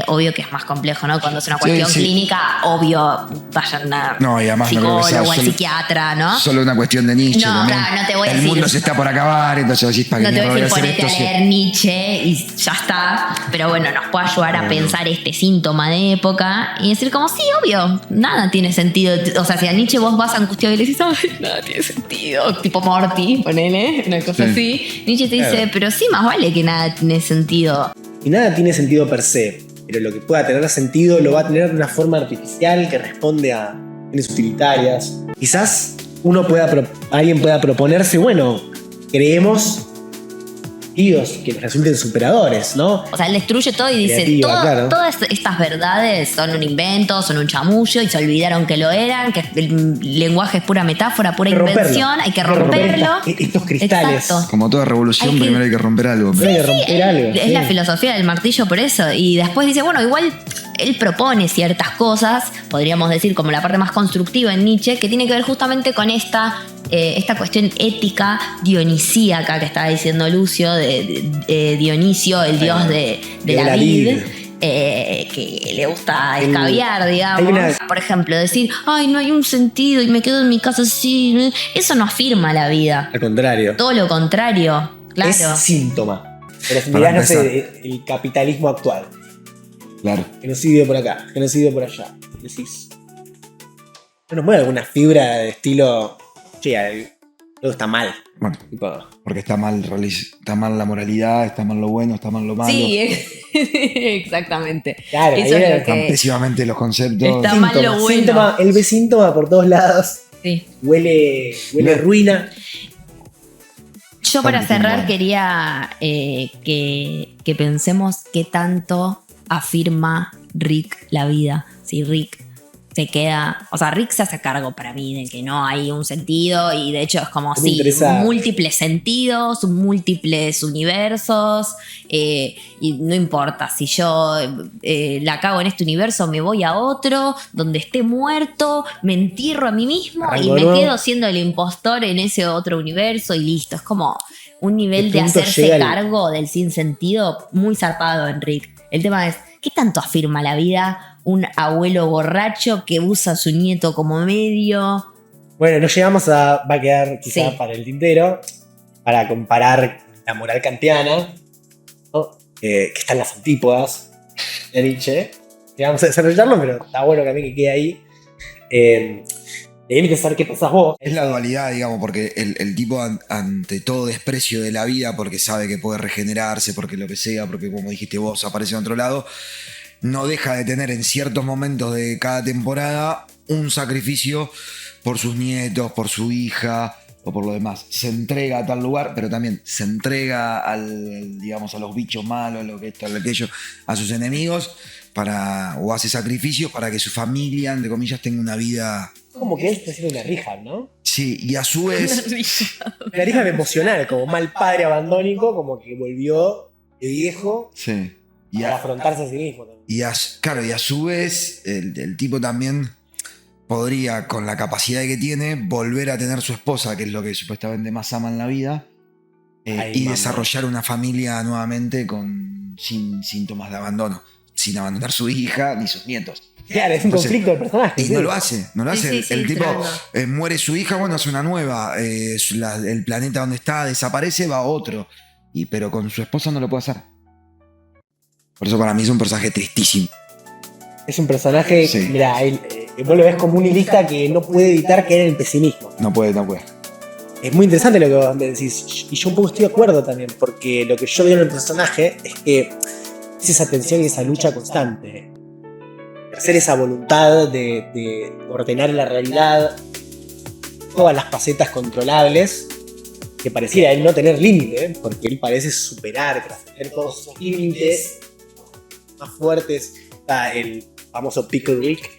Obvio que es más complejo, ¿no? Cuando es una cuestión
sí.
clínica, obvio, vayan a
No, y además no creo que sea
psicólogo, al
solo-
psiquiatra, ¿no?
Solo una cuestión de Nietzsche
No,
también.
claro, no te voy a
El
decir-
mundo se está por acabar, entonces decís, ¿para
No
qué
te voy a
mierda
decir
voy a hacer
ponete
esto?
a leer Nietzsche y ya está, pero bueno, nos puede ayudar a pensar este síntoma de época y decir como, sí, obvio, nada tiene sentido. O sea, si a Nietzsche vos vas angustiado y le dices, ay, nada tiene sentido, tipo Morty, ponele, una cosa
Sí.
así, Nietzsche te dice,
Claro.
pero sí, más vale que nada tiene sentido.
Y nada tiene sentido per se, pero lo que pueda tener sentido lo va a tener de una forma artificial que responde a fines utilitarias. Quizás alguien pueda proponerse, bueno, creemos sentidos que nos resulten superadores, ¿no?
O sea, él destruye todo y dice,
Creativa, claro.
todas estas verdades son un invento, son un chamullo y se olvidaron que lo eran, que el lenguaje es pura metáfora, pura
Hay que romperlo.
invención, hay que
Hay que romper
romperlo.
estos cristales.
Exacto.
Como toda revolución,
Hay que-
primero hay que romper algo.
Hay que romper algo.
Es
sí.
la filosofía del martillo por eso. Y después dice, bueno, igual él propone ciertas cosas, podríamos decir como la parte más constructiva en Nietzsche, que tiene que ver justamente con esta cuestión ética dionisíaca que estaba diciendo Lucio, de Dionisio, el dios de la vid. Que le gusta escabiar, digamos.
hay una-
Por ejemplo, decir, ay, no hay un sentido y me quedo en mi casa así. Eso no afirma la vida.
Al contrario.
Todo lo contrario, claro.
Es síntoma. Pero si
Para
mirás, no sé,
empezar.
el capitalismo actual.
Claro.
Genocidio por acá, genocidio por allá. Decís. ¿No nos mueve alguna fibra de estilo? Che, todo está mal.
Bueno,
Tipo,
porque está mal la moralidad, está mal lo bueno, está mal lo malo.
Sí, exactamente.
Claro,
Eso
ahí
es lo
Están
que.
pésimamente los conceptos.
Está mal lo bueno.
síntoma, él ve síntoma por todos lados.
Sí.
Huele ruina.
Yo para
Bastante
cerrar
bueno.
quería que pensemos qué tanto afirma Rick la vida. Si Rick se queda, o sea, Rick se hace cargo para mí de que no hay un sentido y de hecho es como
Me
si
interesa.
múltiples sentidos, múltiples universos y no importa si yo la cago en este universo, me voy a otro donde esté muerto, me entierro a mí mismo
Arranco
y
de
me
nuevo.
quedo siendo el impostor en ese otro universo y listo. Es como un nivel
¿Qué
de
punto
hacerse
llega el-
cargo del sinsentido muy zarpado en Rick. El tema es, ¿qué tanto afirma la vida un abuelo borracho que usa a su nieto como medio?
Bueno, no llegamos a. Va a quedar quizá
Sí.
para el tintero. Para comparar la moral kantiana. ¿no? Que está en las antípodas de Nietzsche. Llegamos a desarrollarlo, pero está bueno también que quede ahí. Tenés que saber qué pensás vos.
Es la dualidad, digamos, porque el tipo ante todo desprecio de la vida, porque sabe que puede regenerarse, porque lo que sea, porque como dijiste vos, aparece en otro lado, no deja de tener en ciertos momentos de cada temporada un sacrificio por sus nietos, por su hija o por lo demás. Se entrega a tal lugar, pero también se entrega digamos, a los bichos malos, a lo que esto, a lo aquello, a sus enemigos, o hace sacrificios para que su familia, entre comillas, tenga una vida.
Como que él está haciendo una rehab, ¿no?
Sí, y a su vez.
Una rehab emocional, como mal padre abandónico, como que volvió de viejo
Sí.
para afrontarse a sí mismo también.
Y a su vez, el tipo también podría, con la capacidad que tiene, volver a tener su esposa, que es lo que supuestamente más ama en la vida,
Ay,
y
mamá.
desarrollar una familia nuevamente sin síntomas de abandono. sin abandonar su hija ni sus nietos.
Claro, es un
Entonces,
conflicto del personaje.
Y
sí.
no lo hace, no lo
Sí,
hace.
sí,
El
sí,
tipo
tremendo.
muere su hija, bueno, hace una nueva. El planeta donde está desaparece, va a otro. Pero con su esposa no lo puede hacer. Por eso para mí es un personaje tristísimo.
Es un personaje,
Sí.
mira, vos lo ves como un nihilista que no puede evitar caer en el pesimismo.
No puede.
Es muy interesante lo que vos me decís. Y yo un poco estoy de acuerdo también, porque lo que yo veo en el personaje es que es esa tensión y esa lucha constante. Hacer esa voluntad de ordenar la realidad, todas las facetas controlables, que pareciera él no tener límite, porque él parece superar, trascender todos esos límites más fuertes. Está el famoso Pickle Rick.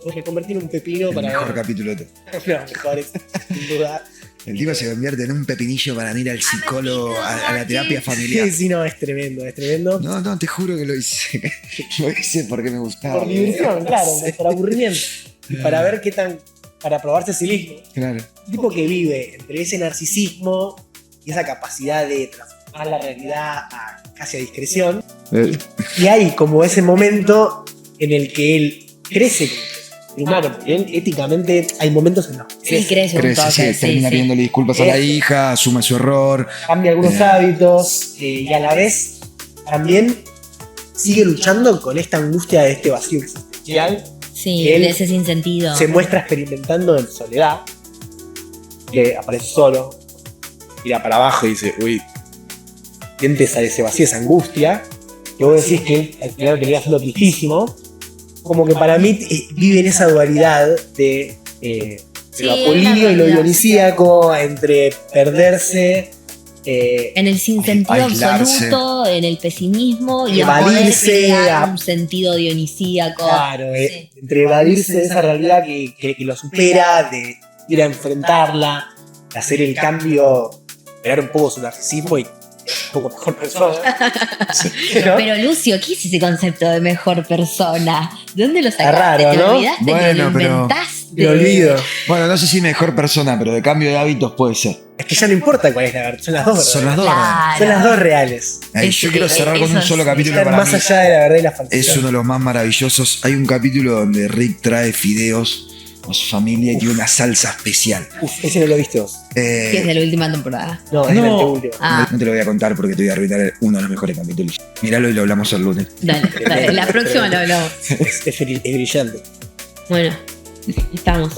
Tengo que convertir en un pepino
El
para
mejor
ver
capítulo de todo.
los mejores, sin duda.
El tipo se convierte en un pepinillo para ir al psicólogo, a la terapia familiar.
Sí, sí, no, es tremendo, es tremendo.
No, te juro que lo hice. Lo hice porque me gustaba.
Por diversión, claro,
Sí.
por aburrimiento. Y para ver qué tan. Para probarse a sí mismo.
Claro.
Un tipo que vive entre ese narcisismo y esa capacidad de transformar la realidad casi a discreción. Y hay como ese momento en el que él crece como ser humano, porque él éticamente hay momentos en los que
Sí, crece un
Crece,
toque.
sí,
Sí,
termina
sí.
pidiéndole disculpas a la
Eso.
hija, asume su error.
cambia algunos hábitos y a la vez también sigue luchando con esta angustia de este vacío existencial.
Sí,
Él
de ese sinsentido.
Se muestra experimentando en soledad, que aparece solo, mira para abajo y dice, uy, siente ese vacío, esa angustia, que vos decís que él al final termina siendo tristísimo, como que para mí vive en esa dualidad de
Sí,
lo
es
apolíneo
la
y lo
realidad.
dionisíaco, entre perderse,
En el sinsentido
Aislarse.
absoluto, en el pesimismo y en
Evadirse,
poder crear
a-
un sentido dionisíaco.
claro,
Sí.
entre evadirse de esa realidad que lo supera, de ir a enfrentarla, de hacer el cambio, superar un poco su narcisismo y un poco mejor persona. ¿No?
Pero Lucio, ¿qué es ese concepto de mejor persona? ¿De dónde lo sacaste?
raro,
¿Te
¿no?
olvidaste
Bueno,
que lo
pero-
inventaste?
Me olvido.
Bueno, no sé si mejor persona, pero de cambio de hábitos puede ser.
Es que ya no importa cuál es la verdad, son las dos verdades.
Son las dos.
Claro.
Son las dos reales.
Ahí, yo quiero cerrar con un
Eso
solo
sí.
capítulo
Están
para
más
mí.
allá de la verdad y la fantasía.
Es uno de los más maravillosos. Hay un capítulo donde Rick trae fideos a su familia y tiene una salsa especial.
Uf, ese no lo viste vos.
Que es de la última temporada.
No, es
No.
el anteúltimo.
Ah,
No te lo voy a contar porque te voy a arruinar uno de los mejores capítulos. Míralo y lo hablamos el lunes.
dale. La próxima lo hablamos.
Es brillante.
Bueno, estamos.